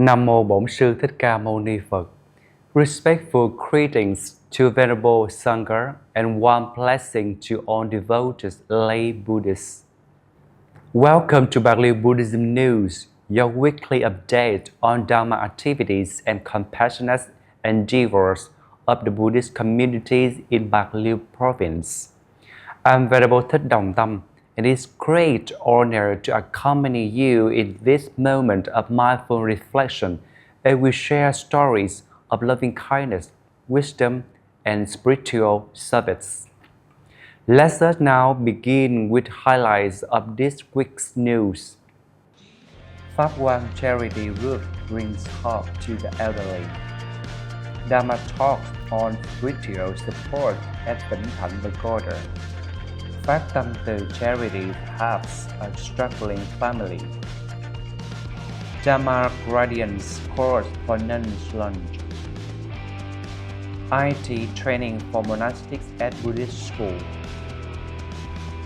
Nam mô Bổn Sư Thích Ca Mâu Ni Phật. Respectful greetings to Venerable Sangha and warm blessing to all devoted lay Buddhists. Welcome to Bạc Liêu Buddhism News, your weekly update on Dharma activities and compassionate endeavors of the Buddhist communities in Bạc Liêu province. I'm Venerable Thích Đồng Tâm, and it's great honor to accompany you in this moment of mindful reflection as we share stories of loving kindness, wisdom, and spiritual service. Let us now begin with highlights of this week's news. Pháp Quang Charity Group brings hope to the elderly. Dharma talks on spiritual support at Vĩnh Thạnh Pagoda. Phát tâm từ charity helps a struggling family. Dharma Guardians course for nuns lunch. IT training for monastics at Buddhist school.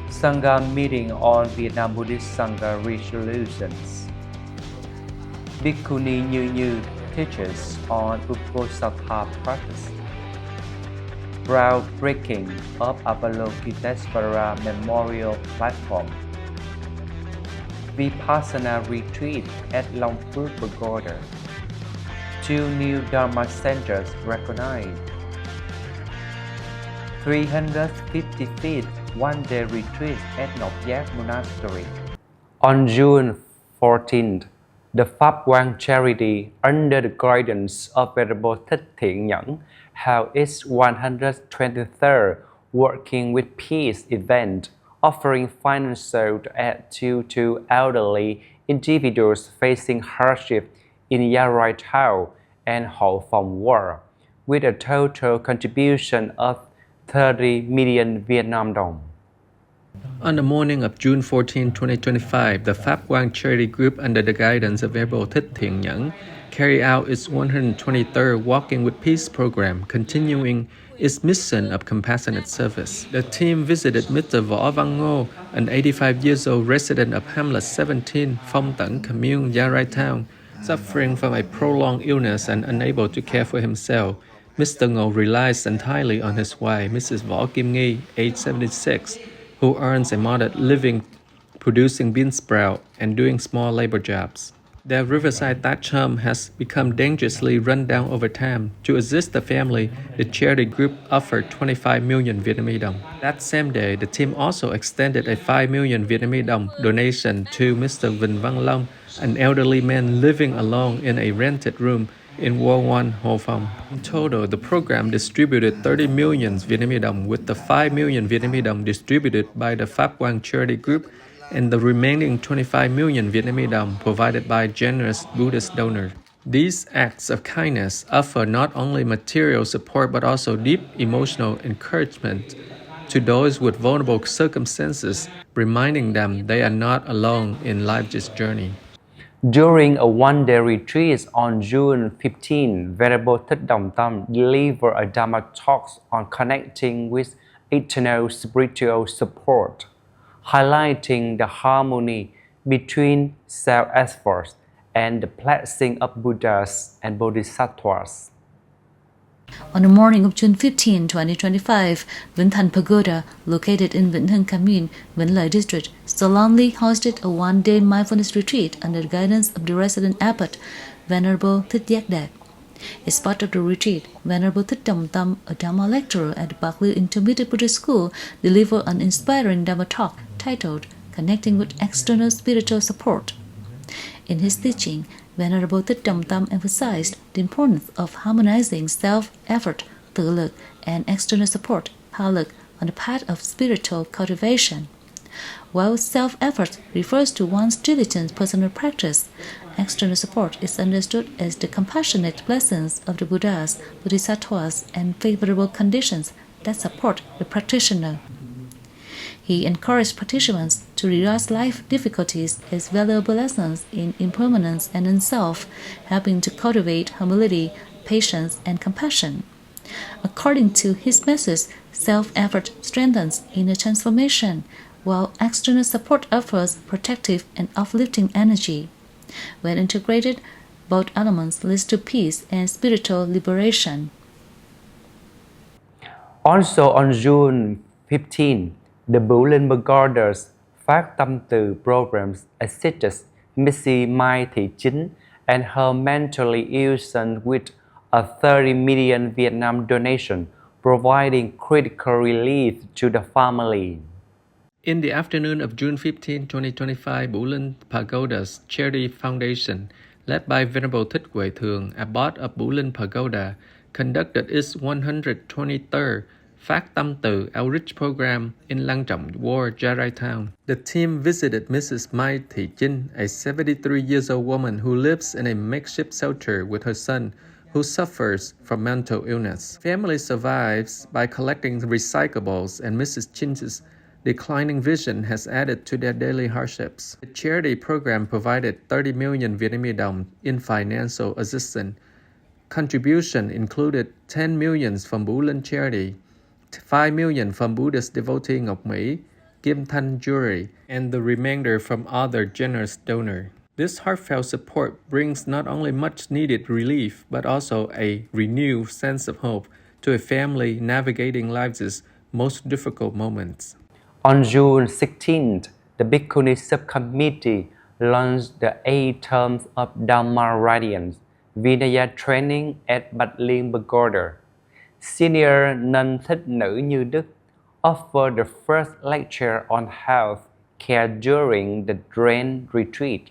Sangha meeting on Vietnam Buddhist Sangha resolutions. Bhikkhuni Như teaches on Uposatha practice. Groundbreaking of Avalokitesvara Memorial Platform. Vipassana retreat at Long Phước Pagoda. 2 new Dharma centers recognized. 355th one-day retreat at Ngọc Giác Monastery. On June 14th, the Pháp Quang Charity, under the guidance of Venerable Thích Thiện Nhẫn, held its 123rd Working with Peace event, offering financial aid to elderly individuals facing hardship in Yarai Thao and Hậu Phòng War, with a total contribution of 30 million Vietnam dong. On the morning of June 14, 2025, the Pháp Quang Charity Group, under the guidance of Venerable Thích Thiện Nhẫn, carried out its 123rd Walking with Peace program, continuing its mission of compassionate service. The team visited Mr. Võ Văn Ngô, an 85-years-old resident of Hamlet 17, Phong Tẩn Commune, Yarai Town, suffering from a prolonged illness and unable to care for himself. Mr. Ngô relies entirely on his wife, Mrs. Võ Kim Nghi, age 76, who earns a modest living producing bean sprout and doing small labor jobs. Their riverside thatch home has become dangerously run down over time. To assist the family, the charity group offered 25 million Vietnamese đồng. That same day, the team also extended a 5 million Vietnamese đồng donation to Mr. Vinh Văn Long, an elderly man living alone in a rented room in World 1 Ho Phong. In total, the program distributed 30 million Vietnamese đồng, with the 5 million Vietnamese đồng distributed by the Pháp Quang Charity Group and the remaining 25 million Vietnamese đồng provided by generous Buddhist donors. These acts of kindness offer not only material support but also deep emotional encouragement to those with vulnerable circumstances, reminding them they are not alone in life's journey. During a one-day retreat on June 15, Venerable Thích Đồng Tâm delivered a Dharma talk on connecting with eternal spiritual support, highlighting the harmony between self-effort and the blessing of Buddhas and Bodhisattvas. On the morning of June 15, 2025, Vĩnh Thạnh Pagoda, located in Vĩnh Hưng Commune, Vĩnh Lợi District, solemnly hosted a one-day mindfulness retreat under the guidance of the resident abbot, Venerable Thích Giác Đạt. As part of the retreat, Venerable Thích Đồng Tâm, a Dharma lecturer at the Bạc Liêu Intermediate Buddhist School, delivered an inspiring Dharma talk titled Connecting with External Spiritual Support. In his teaching, Venerable Thích Đồng Tâm emphasized the importance of harmonizing self-effort, tự lực, and external support, tha lực, on the path of spiritual cultivation. While self-effort refers to one's diligent personal practice, external support is understood as the compassionate blessings of the Buddhas, Bodhisattvas, and favorable conditions that support the practitioner. He encouraged participants to realize life difficulties as valuable lessons in impermanence and in self, helping to cultivate humility, patience, and compassion. According to his message, self-effort strengthens inner transformation, while external support offers protective and uplifting energy. When integrated, Both elements lead to peace and spiritual liberation. Also on June 15, the Bulin Pagoda's Phát Tâm Từ programs assisted Missy Mai Thị Chính and her mentally ill son with a 30 million Vietnam donation, providing critical relief to the family. In the afternoon of June 15, 2025, Bulin Pagoda's Charity Foundation, led by Venerable Thích Huệ Thường, abbot of Bulin Pagoda, conducted its 123rd Phát Tâm Từ outreach program in Lang Trọng Ward, Gia Town. The team visited Mrs. Mai Thị Chính, a 73-year-old woman who lives in a makeshift shelter with her son, who suffers from mental illness. Family survives by collecting recyclables, and Mrs. Chin's declining vision has added to their daily hardships. The charity program provided 30 million Vietnamese đồng in financial assistance. Contribution included 10 million from Bulin Charity, 5 million from Buddhist devotee Ngọc Mỹ, Kim Thanh Jewelry, and the remainder from other generous donors. This heartfelt support brings not only much needed relief, but also a renewed sense of hope to a family navigating life's most difficult moments. On June 16th, the Bhikkhuni subcommittee launched the 8 terms of Dhamma Radiance Vinaya training at Bạc Liêu Pagoda. Senior nun Thích Nữ Như Đức offered the first lecture on health care during the Drain retreat.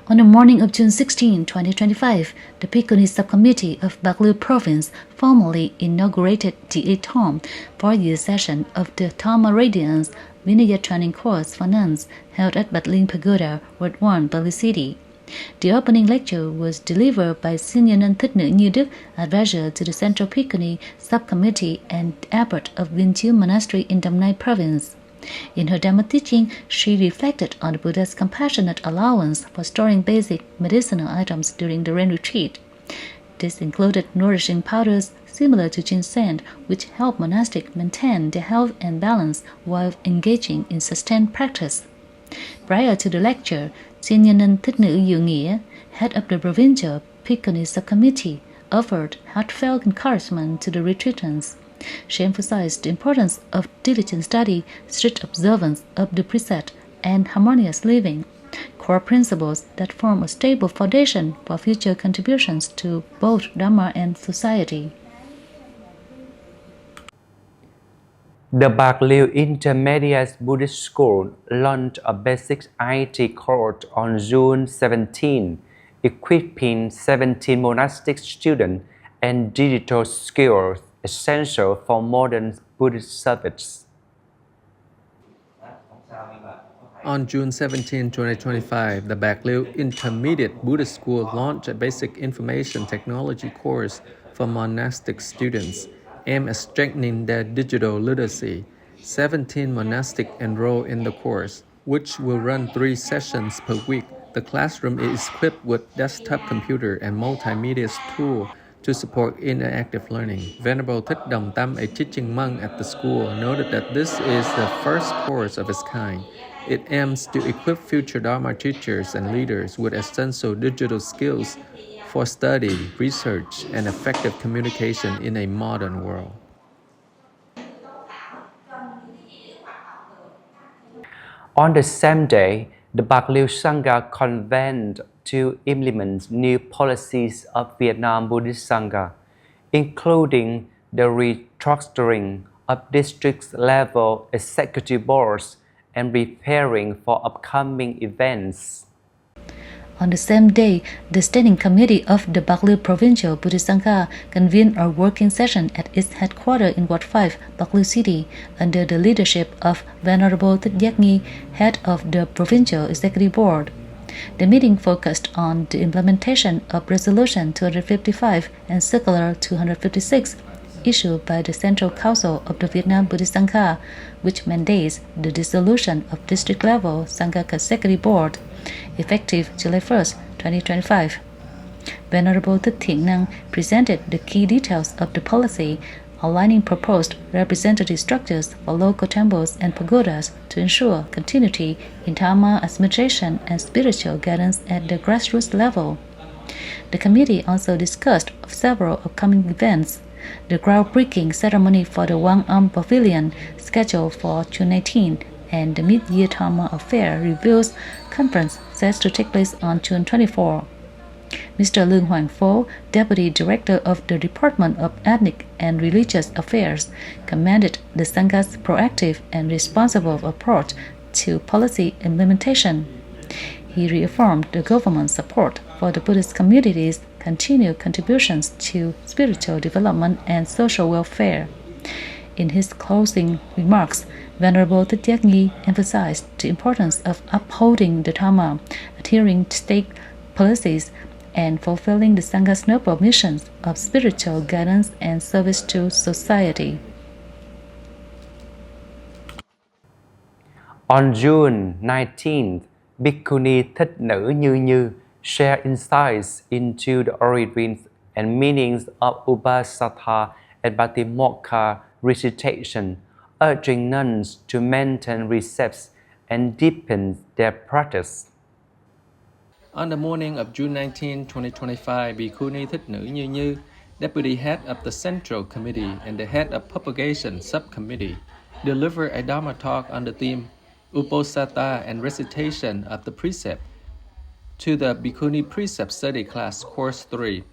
On the morning of June 16, 2025, the Bhikkhuni Subcommittee of Bạc Liêu Province formally inaugurated the 8th 4-year session of the Dhamma Radiance Vinaya Training Course for Nuns held at Bạc Liêu Pagoda, Ward 1, Bạc Liêu City. The opening lecture was delivered by Senior Nun Thích Nữ Như Đức, advisor to the Central Bhikkhuni Subcommittee and abbot of Viên Chiếu Monastery in Dam Nai Province. In her Dhamma teaching, she reflected on the Buddha's compassionate allowance for storing basic medicinal items during the rain retreat. This included nourishing powders similar to ginseng, which help monastics maintain their health and balance while engaging in sustained practice. Prior to the lecture, Senior Nun Thích Nữ Dụ Nghĩa, head of the provincial Bhikkhuni subcommittee, offered heartfelt encouragement to the retreatants. She emphasized the importance of diligent study, strict observance of the precept, and harmonious living, core principles that form a stable foundation for future contributions to both Dhamma and society. The Bạc Liêu Intermediate Buddhist School launched a basic IT course on June 17, equipping 17 monastic students and digital skills essential for modern Buddhist service. On June 17, 2025, the Bạc Liêu Intermediate Buddhist School launched a basic information technology course for monastic students aimed at strengthening their digital literacy. 17 monastics enroll in the course, which will run 3 sessions per week. The classroom is equipped with desktop computer and multimedia tools to support interactive learning. Venerable Thích Đồng Tâm, a teaching monk at the school, noted that this is the first course of its kind. It aims to equip future Dharma teachers and leaders with essential digital skills for study, research, and effective communication in a modern world. On the same day, the Bạc Liêu Sangha convened to implement new policies of Vietnam Buddhist Sangha, including the restructuring of district-level executive boards and preparing for upcoming events. On the same day, the Standing Committee of the Bạc Liêu Provincial Buddhist Sangha convened a working session at its headquarters in Ward 5, Bạc Liêu City, under the leadership of Venerable Thích Giác Nghi, head of the Provincial Executive Board. The meeting focused on the implementation of Resolution 255 and Circular 256, issued by the Central Council of the Vietnam Buddhist Sangha, which mandates the dissolution of district-level Sangha Executive Board, effective July 1, 2025. Venerable Thích Thiện Năng presented the key details of the policy, aligning proposed representative structures for local temples and pagodas to ensure continuity in Dharma administration and spiritual guidance at the grassroots level. The committee also discussed several upcoming events. The groundbreaking ceremony for the Wang Pavilion, scheduled for June 19, and the mid-year Dharma Affair Reviews Conference set to take place on June 24. Mr. Leung Hoàng Pho, Deputy Director of the Department of Ethnic and Religious Affairs, commended the Sangha's proactive and responsible approach to policy implementation. He reaffirmed the government's support for the Buddhist community's continued contributions to spiritual development and social welfare. In his closing remarks, Venerable Thích Nhi emphasized the importance of upholding the Dharma, adhering to state policies, and fulfilling the Sangha's noble missions of spiritual guidance and service to society. On June 19th, Bhikkhuni Thích Nữ Như Như shared insights into the origins and meanings of Upasatha and Bhatimokkha recitation, urging nuns to maintain precepts and deepen their practice. On the morning of June 19, 2025, Bhikkhuni Thích Nữ Như Như, Deputy Head of the Central Committee and the Head of Propagation Subcommittee, delivered a Dharma talk on the theme Uposatha and Recitation of the Precept to the Bhikkhuni Precept Study Class Course 3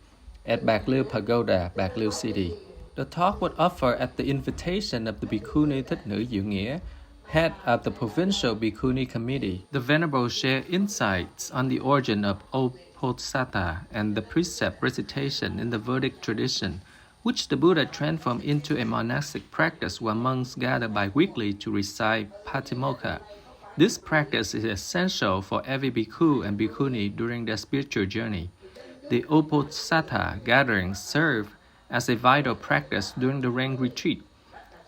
at Bạc Liêu Pagoda, Bạc Liêu City. The talk was offered at the invitation of the Bhikkhuni Thích Nữ Dự Nghĩa, head of the Provincial Bhikkhuni Committee. The Venerable shared insights on the origin of Uposatha and the precept recitation in the Vedic tradition, which the Buddha transformed into a monastic practice where monks gather bi-weekly to recite Patimokkha. This practice is essential for every bhikkhu and bhikkhuni during their spiritual journey. The Uposatha gatherings serve as a vital practice during the rain retreat,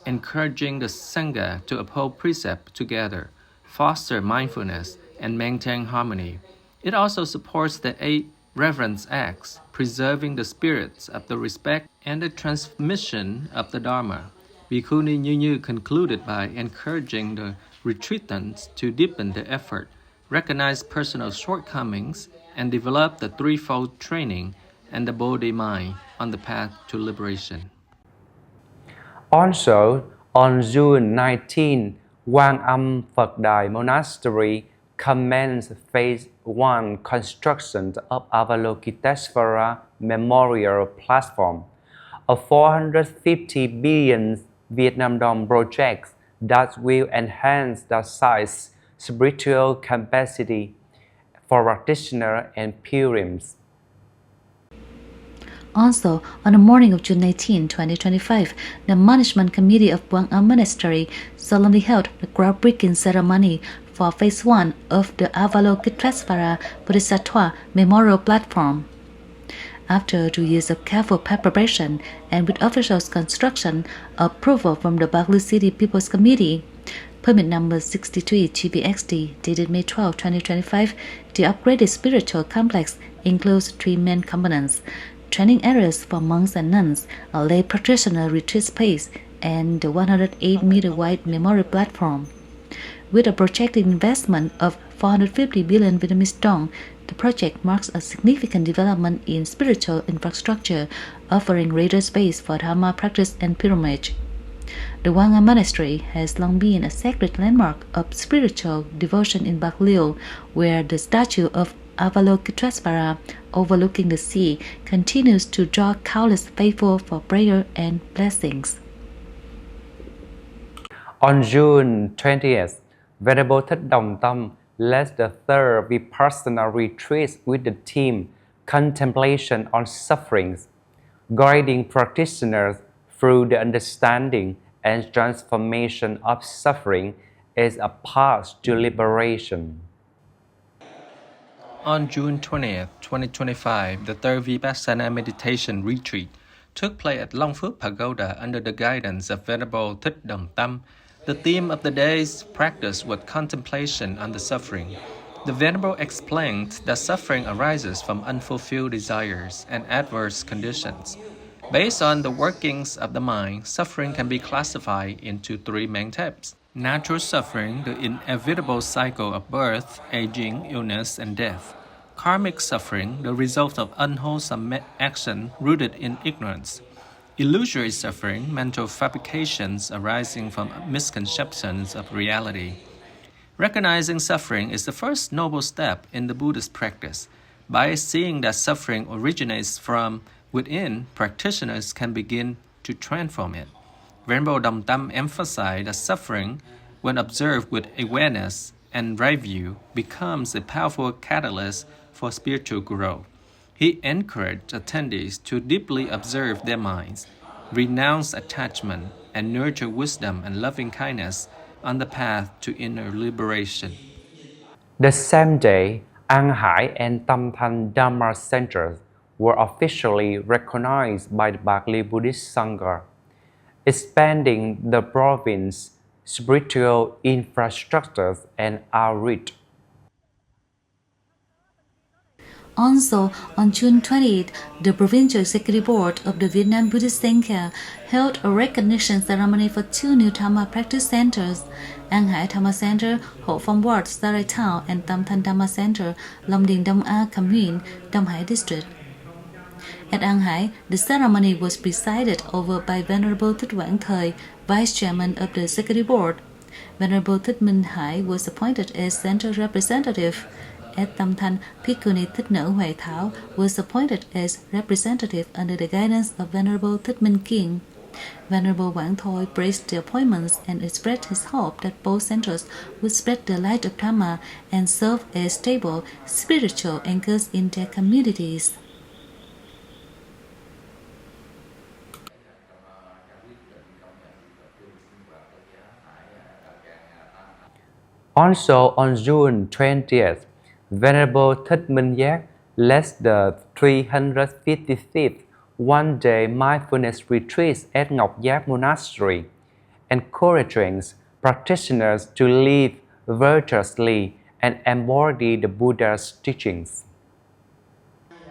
encouraging the Sangha to uphold precept together, foster mindfulness, and maintain harmony. It also supports the 8 reverence acts, preserving the spirits of the respect and the transmission of the Dharma. Bhikkhuni Như Như concluded by encouraging the retreatants to deepen their effort, recognize personal shortcomings, and develop the threefold training and the Bodhi-mind on the path to liberation. Also, on June 19, Quang Phật Đài Monastery commenced Phase 1 construction of Avalokiteshvara Memorial Platform, a 450 billion Vietnam dong project that will enhance the site's spiritual capacity for practitioners and pilgrims. Also, on the morning of June 19, 2025, the Management Committee of Quang Monastery solemnly held the groundbreaking ceremony for Phase 1 of the Avalokiteshvara Bodhisattva Memorial Platform. After 2 years of careful preparation and with official construction approval from the Bạc Liêu City People's Committee, permit number 63 GBXD dated May 12, 2025, the upgraded spiritual complex includes 3 main components: training areas for monks and nuns, a lay practitioner retreat space, and the 108-meter wide memorial platform. With a projected investment of 450 billion Vietnamese dong, the project marks a significant development in spiritual infrastructure, offering greater space for Dharma practice and pilgrimage. The Quang Monastery has long been a sacred landmark of spiritual devotion in Bạc Liêu, where the statue of Avalokiteshvara overlooking the sea continues to draw countless faithful for prayer and blessings. On June 20th, Venerable Thích Đồng Tâm led the third Vipassana retreat with the theme Contemplation on Sufferings, guiding practitioners through the understanding and transformation of suffering as a path to liberation. On June 20th, 2025, the third Vipassana meditation retreat took place at Long Phước Pagoda under the guidance of Venerable Thích Đồng Tâm. The theme of the day's practice was contemplation on the suffering. The Venerable explained that suffering arises from unfulfilled desires and adverse conditions. Based on the workings of the mind, suffering can be classified into three main types. Natural suffering, the inevitable cycle of birth, aging, illness, and death. Karmic suffering, the result of unwholesome action rooted in ignorance. Illusory suffering, mental fabrications arising from misconceptions of reality. Recognizing suffering is the first noble step in the Buddhist practice. By seeing that suffering originates from within, practitioners can begin to transform it. Venerable Đồng Tâm emphasized that suffering, when observed with awareness and right view, becomes a powerful catalyst for spiritual growth. He encouraged attendees to deeply observe their minds, renounce attachment, and nurture wisdom and loving kindness on the path to inner liberation. The same day, An Hải and Tam Thanh Dharma centers were officially recognized by the Bạc Liêu Buddhist Sangha, expanding the province's spiritual infrastructures and outreach. Also, on June 20th, the Provincial Executive Board of the Vietnam Buddhist Sangha held a recognition ceremony for two new Dharma practice centers, An Hải Dharma Center, Hộ Phong Ward, Sarai Town, and Tam Thanh Dharma Center, Long Điền Đông A Commune, Đông Hải District. At An Hải, the ceremony was presided over by Venerable Thích Quảng Thời, Vice Chairman of the Executive Board. Venerable Thích Minh Hải was appointed as Center Representative. At Tam Thanh, Bhikkhuni Thích Nở Huệ Thảo was appointed as representative under the guidance of Venerable Thích Minh Kiên. Venerable Quảng Thôi praised the appointments and expressed his hope that both centers would spread the light of Dharma and serve as stable spiritual anchors in their communities. Also on June 20th, Venerable Thích Minh Giác led the 355th one-day mindfulness retreat at Ngọc Giác Monastery, encouraging practitioners to live virtuously and embody the Buddha's teachings.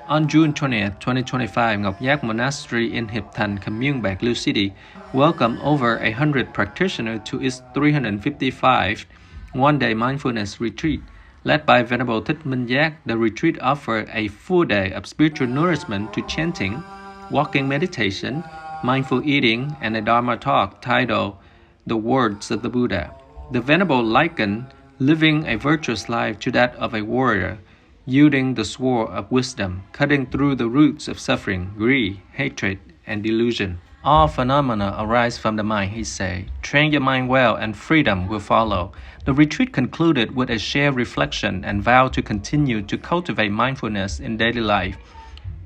On June 20th, 2025, Ngọc Giác Monastery in Hiệp Thành, Commune, Bạc Liêu City welcomed over 100 practitioners to its 355th one-day mindfulness retreat. Led by Venerable Thích Minh Giác, the retreat offered a full day of spiritual nourishment to chanting, walking meditation, mindful eating, and a Dharma talk titled The Words of the Buddha. The Venerable likened living a virtuous life to that of a warrior, wielding the sword of wisdom, cutting through the roots of suffering, greed, hatred, and delusion. All phenomena arise from the mind, he said. Train your mind well and freedom will follow. The retreat concluded with a shared reflection and vow to continue to cultivate mindfulness in daily life.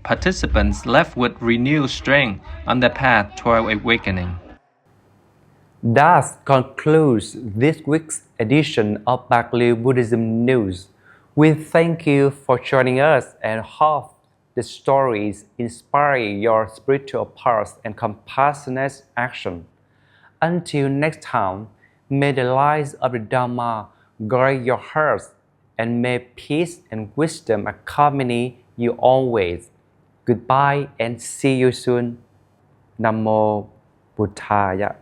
Participants left with renewed strength on their path toward awakening. That concludes this week's edition of Bạc Liêu Buddhism News. We thank you for joining us and hope the stories inspire your spiritual path and compassionate action. Until next time, may the light of the Dharma guide your hearts, and may peace and wisdom accompany you always. Goodbye and see you soon. Nam Mô Buddhaya.